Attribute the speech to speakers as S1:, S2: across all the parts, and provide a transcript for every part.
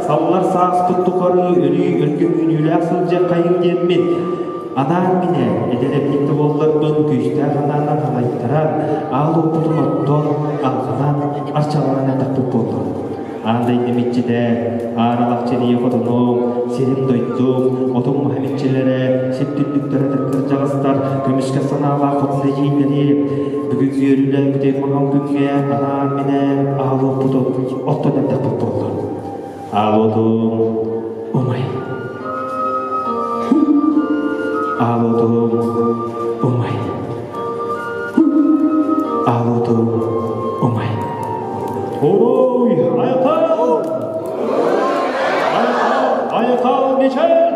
S1: Sallar sağ tuttukları ölü ölgün ünlülasılca kayın demmin. Anam mine edereplikte ollardan güçte hanandan halaytıran ağlı putumotton alkadan arçalarına taktık oldu. Anday demetçide ağralakçeliğe kodunu serim doydum otum Muhammedçilere septüllüklere tıkkır cağızlar kömüşke sanağla kodunu yiyinleri bugün yörüyle güdeymangan günge anam mine ağlı putum ottodan taktık oldu. Ağladım, umay. Ağladım, umay. Ağladım, umay. Oy, ayakal! Ayakal, niçin?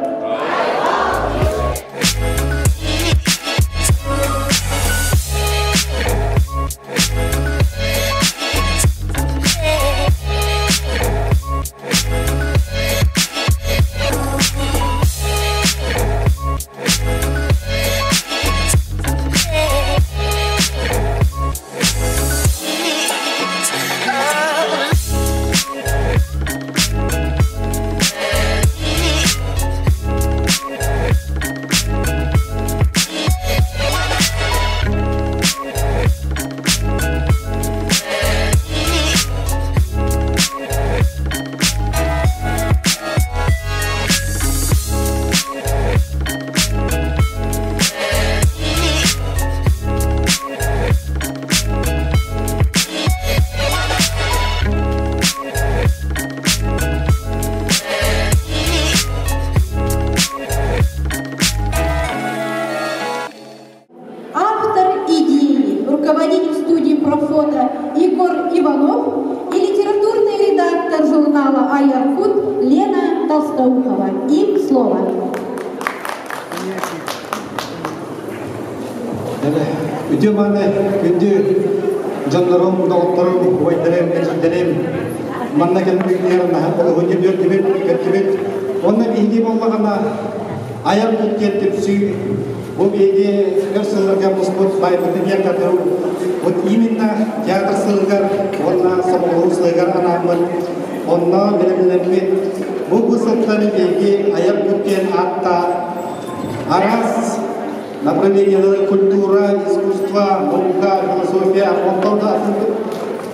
S2: Направление культура, искусство, наука, философия, онтонда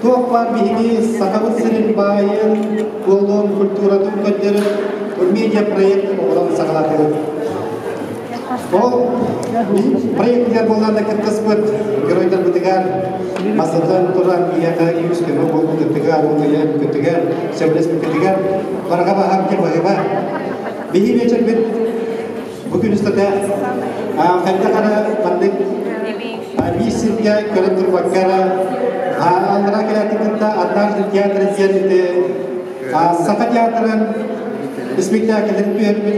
S2: туапар бихиги сакавыт сирин байын, голдон культура туккаддер, медиа проект олан сагалаты. Ол проекттер болғанда кіткіспіт, геройдар бұтығар, масадан тұран ияға үйіскені бол бұтығар, оңайы бұтығар, сөйлес бұтығар, барғаба хабке бағыба. Бихи вечер бет бүгін үстіде қайда қара бандық бейсілге көріп тұрбаққара андыра келетігінді однажды театр зерінде Сақа театрын спектакльден көріп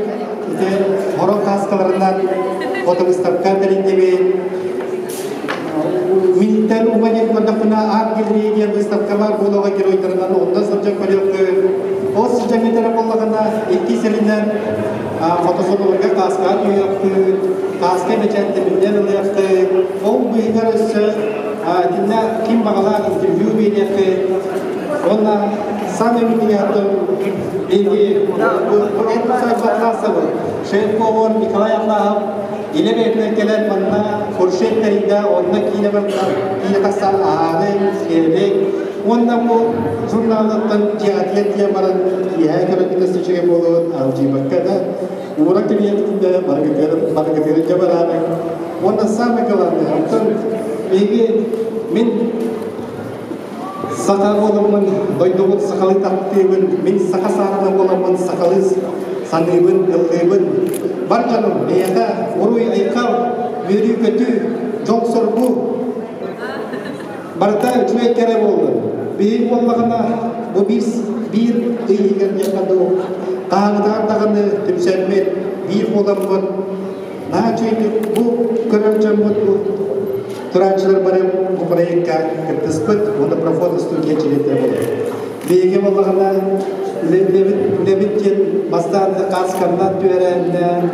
S2: хорон қасқаларынан фотовыставка дәріндемен миниттер уманет мандапына ақ келрейден выставка бар болуға геройдарынан онда сұржақ көріп осы жәметері болғана екі селінен фотосолыларға қасқа үйақты қасқа мечәндімінден ұлияқты ол бұйығар өсі дінна кем бағалар интервью бейнеті онна сам емітияттың бейге бұл сайбатласы бұл Шейх-Повар Николай Аблахов ile beklerkeler bana Kurşetlerinde onunla kine bakar, kine kasar ağabey, sevdik, Ondan bu jurnaldan cihatiyet yaparan ya karakter seçecek olur alcı bakkada uğrak temiyetinde barkatları jabarana ondan sama kalanı hatta begi min sakal olamın doydumut sakalı taktığın min sakasarana olamın sakalız sanıbın ılgıbın barcanım beyaka uruy aykav veri kötü çok sorbu barta cuek kere oldu bir olmakına bu bir iyigen yapmadı o dağıdağını tümselmet bir olamın nah çünkü bu kerajaan bu Turançlar barem bu proyekka tersebut untuk profil studi cerita boleh. Bagi Allahna lebih mastan kas karena tujuan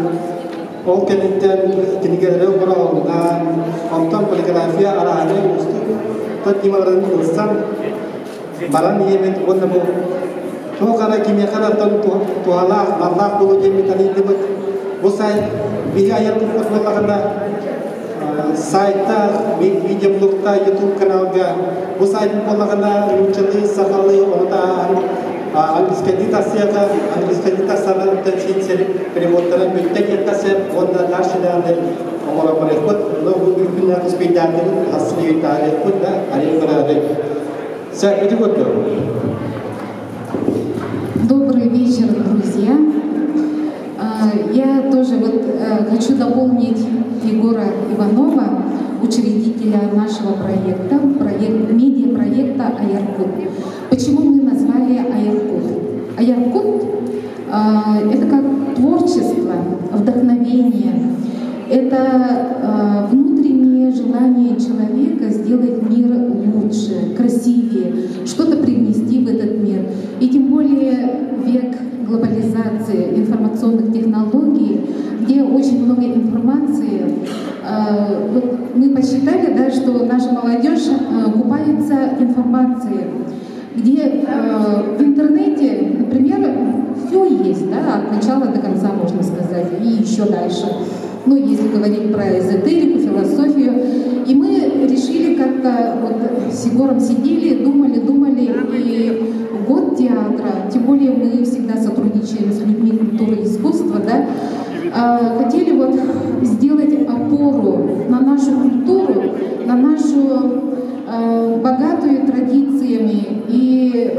S2: all kenaikan tinggal orang ontam poligrafia arahnya mesti tertimaran insan barang ini menurut kamu tu karena kimia karena tualah Allah dulu jadi tadi itu usai biaya yang tu karena sayta media blogta YouTube kanalga bu sayt bolagana luchali sakali orta analiskaditasiyaga tansin переводтарын бүттекетасе онда даршиданы омора парехот логу бүкүнна спиданы асли тарихот да арифарады сәкети готто.
S3: Добрый вечер, друзья. Я тоже хочу дополнить Егора Иванова, учредителя нашего проекта, медиапроекта «Аяркут». Почему мы назвали «Аяркут»? «Аяркут» — это как творчество, вдохновение, это внутреннее желание человека сделать мир лучше, красивее, что-то привнести в этот мир. И тем более век глобализации информационных технологий, где очень много информации. Вот мы посчитали, да, что наша молодежь купается информацией, где в интернете, например, все есть, да, от начала до конца, можно сказать, и еще дальше. Ну, если говорить про эзотерику, философию. И мы решили как-то, вот с Егором сидели, думали, и год театра, тем более мы всегда сотрудничаем с людьми культуры и искусства, да, хотели вот сделать опору на нашу культуру, на нашу богатую традициями и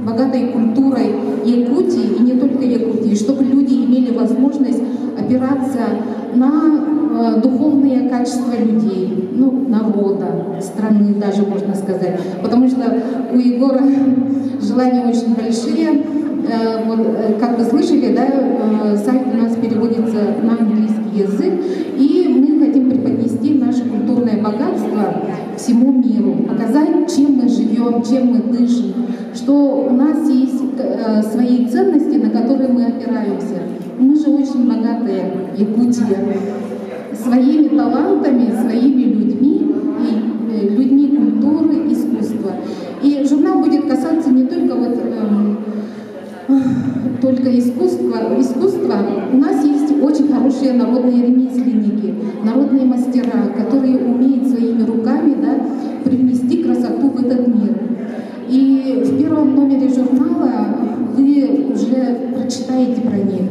S3: богатой культурой Якутии, и не только Якутии, чтобы люди имели возможность опираться на духовные качества людей, ну, народа, страны даже, можно сказать. Потому что у Егора желания очень большие. Вот, как вы слышали, да, сайт у нас переводится на английский язык, и мы хотим преподнести наше культурное богатство всему миру, показать, чем мы живем, чем мы дышим, что у нас есть свои ценности, на которые мы опираемся. Мы же очень богатые, Якутия, своими талантами, своими людьми, и людьми культуры, искусства. И журнал будет касаться не только вот только искусства. У нас есть очень хорошие народные ремесленники, народные мастера, которые умеют своими руками, да, привнести красоту в этот мир. И в первом номере журнала вы уже прочитаете про них.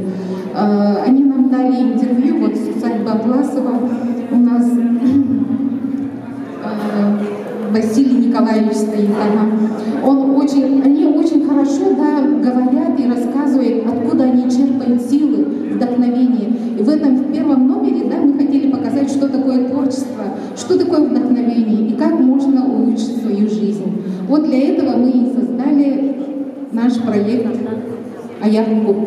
S3: Они нам дали интервью, вот усадьба Атласова у нас Василий Николаевич стоит, они очень хорошо, да, говорят и рассказывают, откуда они черпают силы, вдохновение. И в этом в первом номере, да, мы хотели показать, что такое творчество, что такое вдохновение и как можно улучшить свою жизнь. Вот для этого мы и создали наш проект «Аяркут».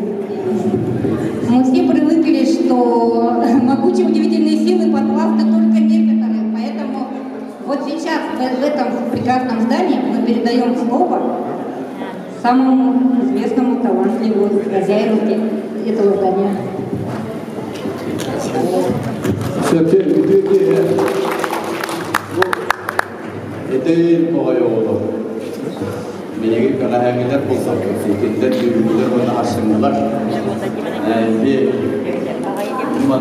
S4: Мы все привыкли, что могучие удивительные силы подвластны только некоторым, поэтому вот сейчас в этом прекрасном здании мы передаем слово самому известному, талантливому хозяину этого здания.
S5: Menjadi kerana kita pusat kita juga mana asalnya, mana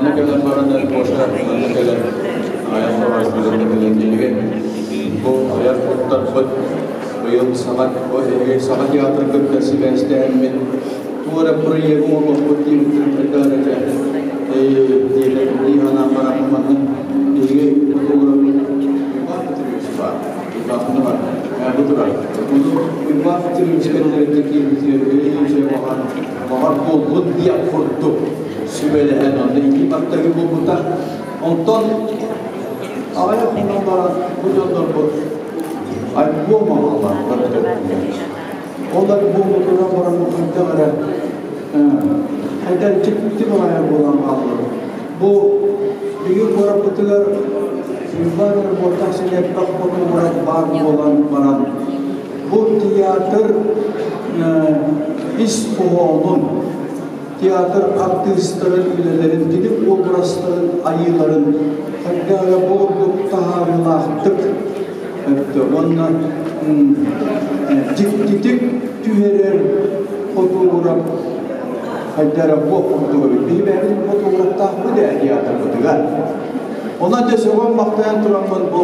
S5: kalau orang dari pusat, mana kalau ayat orang sebelum kita jadi, bu ayat pusat Bıyıl sabah teatr köprüsü göstermek. Tuğra proje bu bakıp bitirmekte diye hana para kumandan diye fotoğrafı bitiriyoruz var. Bakın var. Bu da bunu bitiriyoruz kendimizdeki bir bahar bol diye kurdu. Sübele henonda iki baktaki bu buta ondan avaya konumlara bu yollar bu ay bu mağalar bakıyor. Onlar bu motora para muhtemelen hatta çıktı oraya bulan mağalar. Bu büyük para putular yıllardır ortasıyla bakmadan olarak var olan bana bu tiyatr İspanyol'un tiyatr aktrislerin ülelerin gidip obrazların ayıların hatta boğduk taharılaştık. Onlar dik tüyeler fotoğraf hatta boğduk bir benim fotoğraf tahmin de tiyatr fotoğraf. Ona da seven baktayan turanman bu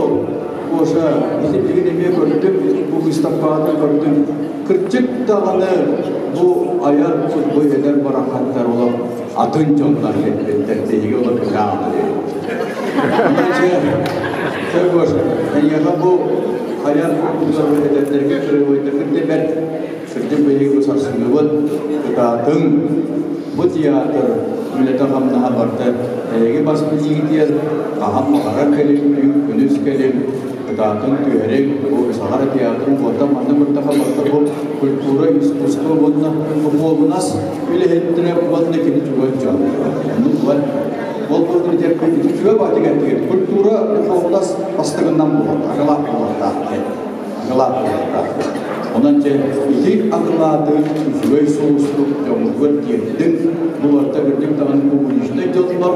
S5: boşa bizim bir gördüm bu istihbaratı gördüm. Kırçık dağını bu ayar bu eder barakatlar olan adın canlar hepten değil olur kâmı. Çok hoş. Yani bu ayar bu ederlerge türevoylarında ben sırtım beylik usarsın var. Kıtatın bu tiyatr millete hamna haberler. Ege bas bilgi diyor. Kaham mağara kelim, günüz kelim. Kıtatın tüyerek bu sahara tiyatrın bu adam anda bertahap bu kultura iskustro bunna bu bunas bile hetne bunna kini juga jauh. Bukan walaupun tidak begitu juga baca ganti kultura fokus pasti kenam buat agalap Onun için iki akıllarda juga soğusluk jamur diyedin bularda gördük tangan komunistte jollar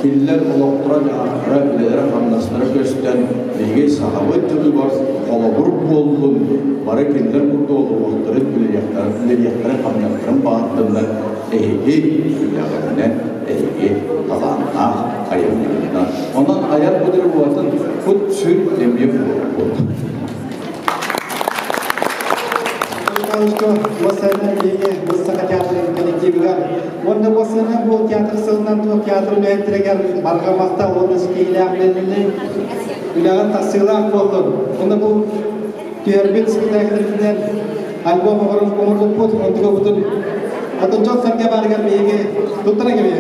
S5: killer olaktura jahara bilere hamnaslara gösteren bilgi sahabat jolu var kolabur boldun bara killer burada olur vakitleri bileyakları hamnasların bağıttığında eği bilaklarına eği kalanına ayırmayla ondan ayar budur bu atın kut sür demeye oldu.
S2: Что восана лиги высоко театрын коллективига онда восана бул театр сылынан то театр үнөттүрөгөр баргамакта оны скейлемленили үлаган тасыйлак болду онда бул тербин спектакльден альбом орун комурдук бут онтуга бутун атын жок сарга барган биги туттара кебе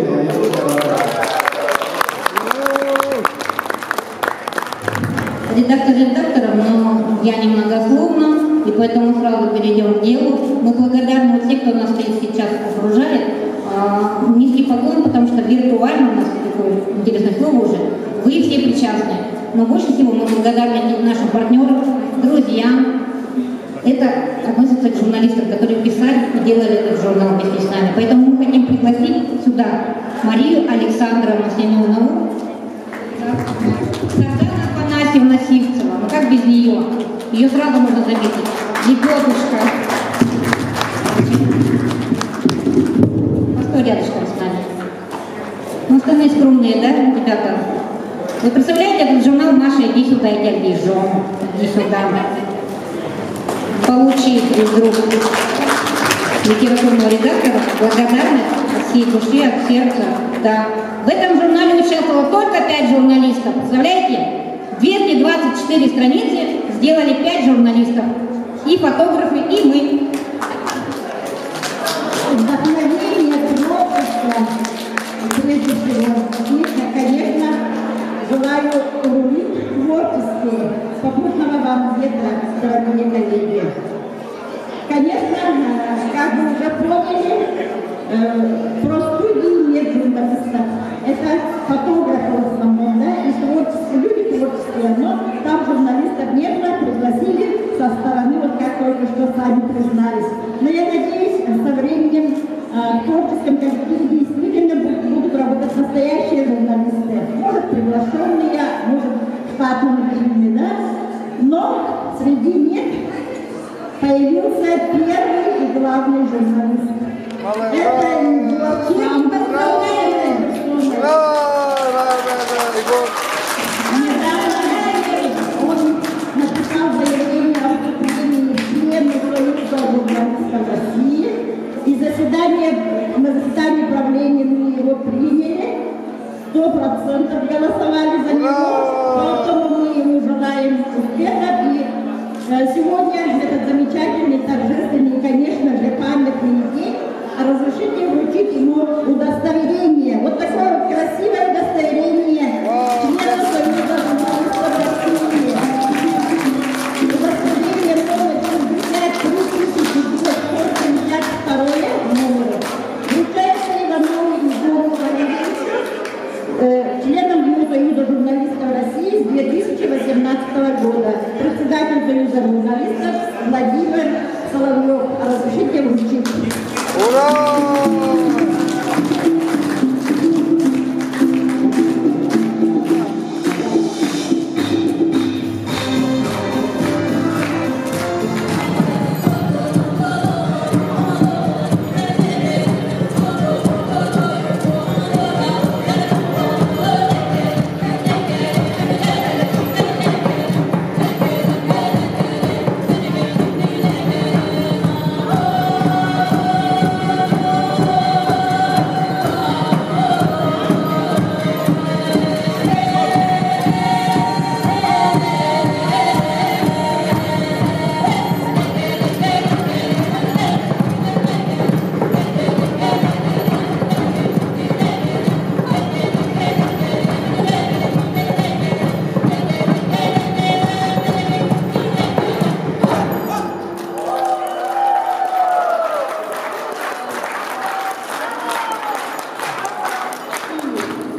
S4: Редактор редактором, но я немногословно, и поэтому сразу перейдем к делу. Мы благодарны всем, кто нас сейчас окружает. Низкий поклон, потому что виртуально, у нас такое интересное слово уже, вы все причастны. Но больше всего мы благодарны нашим партнерам, друзьям. Это относится к журналистам, которые писали и делали этот журнал вместе с нами. Поэтому мы хотим пригласить сюда Марию Александровну Семенову, Афанасьевна Сивцева, ну как без нее? Ее сразу можно заметить. Лебедушка. А что рядышком с нами? Ну, остальные скромные, да, ребята? Вы представляете, этот журнал Маша, иди сюда, иди, Жон, иди сюда. Получи вдруг литературного редактора благодарность от всей души, от сердца. Да. В этом журнале участвовало только 5 журналистов. Представляете? 224 страницы сделали 5 журналистов. И фотографы, и мы.
S6: Вдохновение, творчество, прежде всего. И, конечно, желаю улучшить творческие, попутного вам ветра, дорогие коллеги. Конечно, как вы уже поняли, про студии нет журналистов. Это фотографы в основном, да, и творческие, люди творческие, но там журналистов не было, пригласили со стороны, вот как только что сами признались. Но я надеюсь, со временем в творческом коллективе действительно будут работать настоящие журналисты. Может, приглашенные, может, штатными, да, но среди них появился первый и главный журналист. Это Егор. Недавно он написал заявление о вступлении в в этот замечательный, торжественный и, конечно же, памятный день, разрешите вручить ему удостоверение. Вот такое вот красивое удостоверение члена Союза журналистов России. Удостоверение номер 63 номер. Вручается Иванову Егору Валерьевичу, членом Союза журналистов России с 2018 года. Председатель Союза журналистов Владимир Соловьев. Разрешите вручить.
S7: Ура!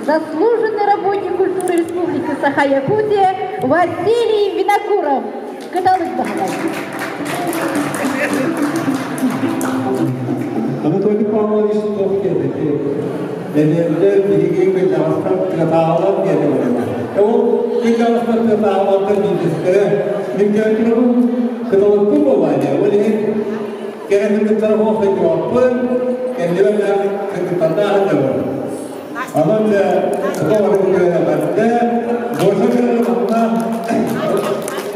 S8: Заслуженный работник культуры Республики Саха-Якутия Василий Винокуров. Каталык Бахалай.
S9: Анатолий Павлович Товкин, Денелдер, Бигин, Бежавастан, Каталан, Генерал. То, Бежавастан, Каталан, Бежавастан, Бежавастан, Каталан, Кубования, Валерий, Керамик Тархов, Каталан, Керамик Каталан, Анам да говорит, да, больше она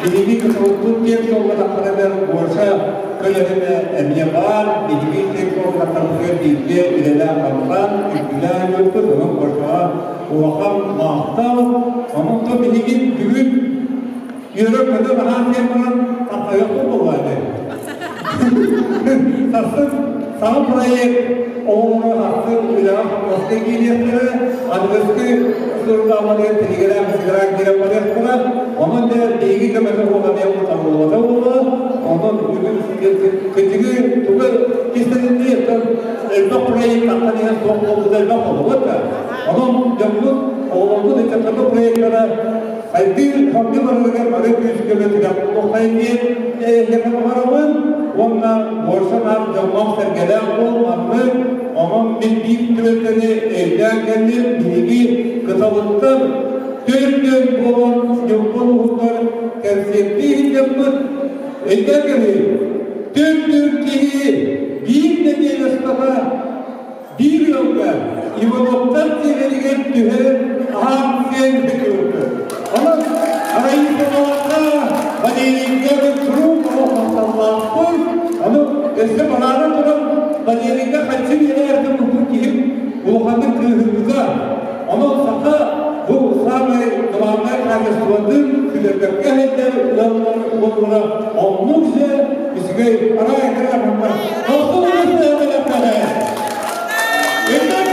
S9: иди к тому, где кто на например, больше коллеги мне бар, иди к тому, например, где или на Амран, или на YouTube, ну больше уахам махтал, а мы то иди бүгүн Европа да бахан теман атайку булады. Сам проект оңы астын үйлап, осты келесілі, адвесті сұрғамады, телеграм, сиграм, керемадер құра, оның да дейгі көмәді оғамия ұтамылуада олы, оның бүгін күндігі түгі кестелінде әлбақ проект ақтаниян соқ болуды әлбақ олы өтті. Оның жамғыз оғылды декатарды проекттары Айдын хамды барылған барыпүйіскелі тігіп, тоқтайын дейін, әйелерді бағарауын, онна боршанан жаммақ сәргелі болмағын, оның мен бейіп түбеттені әлден кәнден білегі қыталыттан төрден болын жөмбол ұғытар кәрсетті етемін. Әлден кәнден төрден кеге бейіп неден ұстаға bir yolda İvanov'tan çevirilen tühe ahsen bekliyordu. Ama arayı sonunda Valeri'ye ve Trump Allah'tan ama eski bana duran Valeri'ye kaçın yerlerde mutlu ki bu hangi kırhızda ama saka bu sami kıvamlar kardeşlerinin küllerden gelirler ulanlara olmuşsa bizi araya kırarlar. Nasıl olursa yapacaklar?
S10: Because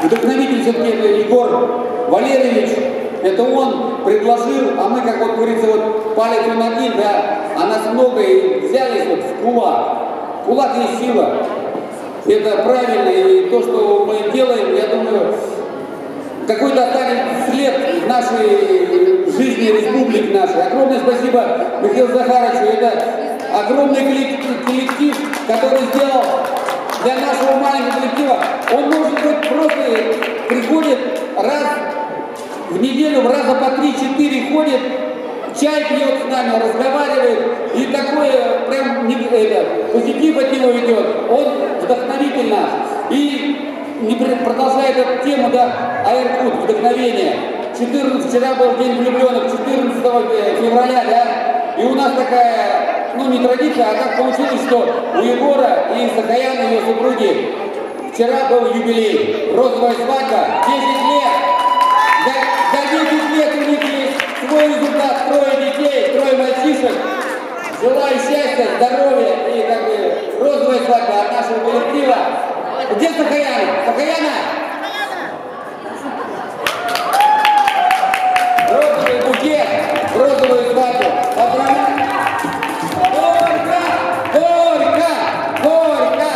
S7: Вдохновитель все-таки Егор Валерьевич, это он предложил, а мы, как вот говорится, вот палец он один, да, а нас много и взялись вот в кулак. Кулак есть сила. Это правильно, и то, что мы делаем, я думаю, какой-то останет след в нашей жизни, республики нашей. Огромное спасибо Михаилу Захаровичу. Это огромный коллектив, который сделал для нашего маленького коллектива. Он, может быть, просто приходит раз в неделю, раза по 3-4 ходит, чай пьет с нами, разговаривает, и такой прям позитив от него идет. Он вдохновитель наш. И продолжая эту тему, да, Аиркут, вдохновение. Вчера был День влюбленных, 14 февраля, да, и у нас такая, ну, не традиция, а так получилось, что у Егора и Сахаяна, ее супруги, вчера был юбилей, розовая свадьба, 10 лет. За 10 лет у них есть свой результат, 3 детей, 3 мальчишек. Желаю счастья, здоровья и как бы розовая свадьба от нашего коллектива. Где Сахаяна? Сахаяна? Розовый букет, розовую свадьбу. Поздравляю! Горько! Горько! Горько!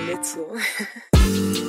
S10: Лицо.